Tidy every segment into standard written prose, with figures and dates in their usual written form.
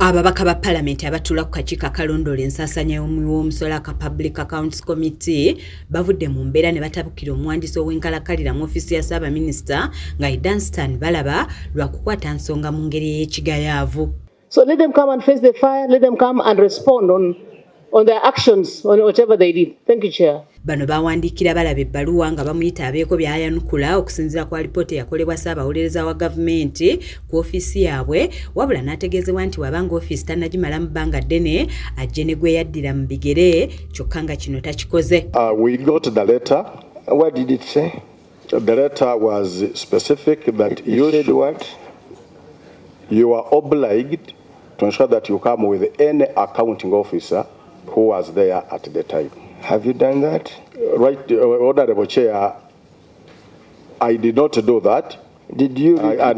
Ababaka ba Parliament abatula ku kakiiko akalondoola ensaasaanya y'omusola ka Public Accounts Committee bavudde mu mbeera ne batabukira omuwandiisi ow'enkalakalira mu ofiisi ya Ssaabaminisita nga Danstan Balaba lwa kukwata nsonga mu ngeri ey'ekigayaavu. So let them come and face the fire, let them come and respond on their actions, on whatever they did. Thank you, Chair. Bano bawandiikira Balaba ebbaluwa nga bamuyita abeeko by'ayanukula okusinziira ku alipoota yakolebwa Ssaabawolereza wa gavumenti ku ofiisi yaabwe, wabula n'ategeezebwa nti wabanga ofiisi tannagimala mu bbanga ddene ajje ne gwe yaddira mu bigere kyokka nga kino takikoze. We got the letter. What did it say? The letter was specific that you said what? You are obliged to ensure that you come with any accounting officer who was there at the time. Have you done that? Right, Honorable Chair, I did not do that. Did you? I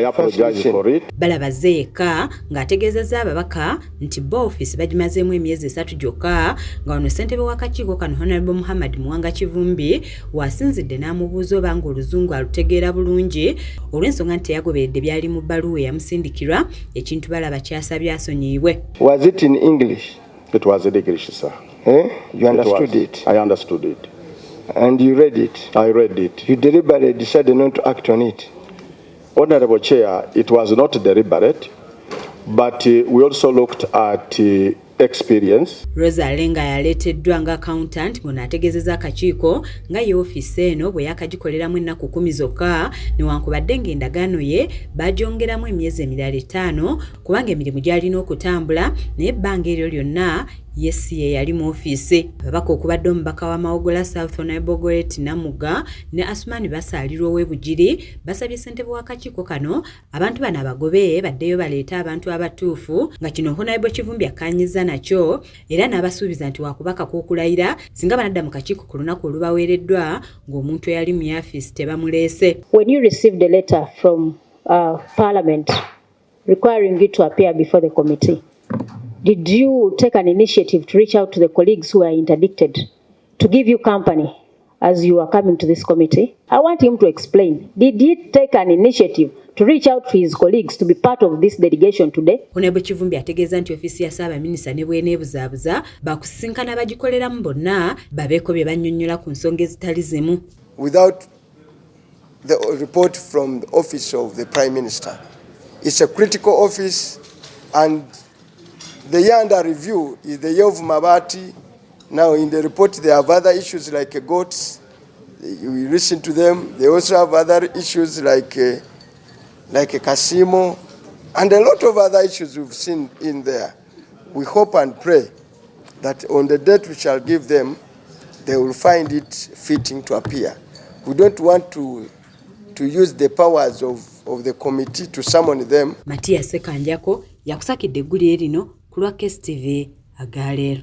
apologize for it. Balaba zeeka ng'ategeezezza ababaka nti ofiisi bagimazeemu emyezi 3 gyokka nga wano ssentebe w'akakiiko kano Honorable Muhammad Muwanga Kivumbi wasinzidde n'amubuuza oba nga oluzungu alutegeera bulungi olw'ensonga nti teyagoberedde byali mu bbaluwa eyamusindikirwa ekintu Balaba kyasabye asonyiibwe. Was it in English? It was in English, sir. You understood it? I understood it. And you read it? I read it. You deliberately decided not to act on it? Honorable Chair, it was not deliberate, but we also looked at experience. Rosa Lenga yaleeteddwa nga accountant ng'onaategeezezza akakiiko nga ye ofiisi eno bwe yakagikoleramu ennaku 10 zokka newankubadde ng'endagaano ye bagyongeramu emyezi emirala 5 kubanga emirimu gy'alina okutambula naye ebbanga eryo lyonna Yesi ye yali mu ofiisi. Ababaka okubadde omubaka wa Mawogola South Honorable Goret Namuga ne Asmani basaalirwa ow'ebugiri basabye ssentebe w'akakiiko kano abantu bano abagobe baddeyo baleeta abantu abatuufu nga kino Honorable Kivumbi akkaanyizza nakyo era n'abasuubiza nti wakubaka kw'okulayira singa banadda mu kakiiko ku lunaku olubaweereddwa ng'omuntu eyali mu yafisi tebamuleese. When you received a letter from Parliament requiring you to appear before the committee, did you take an initiative to reach out to the colleagues who are interdicted to give you company as you are coming to this committee? I want him to explain. Did he take an initiative to reach out to his colleagues to be part of this delegation today? Honorable Kivumbi ategeeza nti ofiisi ya Ssaabaminisita ne bw'eneebuzaabuza bakusisinkana bagikoleramu bonna babeeko bye bannyonnyola ku nsonga ezitali zimu. Without the report from the office of the Prime Minister, it's a critical office, and the year under review is the year of Mabati. Now in the report they have other issues like goats. We listen to them. They also have other issues like a casino and a lot of other issues we've seen in there. We hope and pray that on the date we shall give them, they will find it fitting to appear. We don't want to use the powers of the committee to summon them. Matia Sekanjako yakusakidde eggulire lino ku lwa KSTV Agaleero.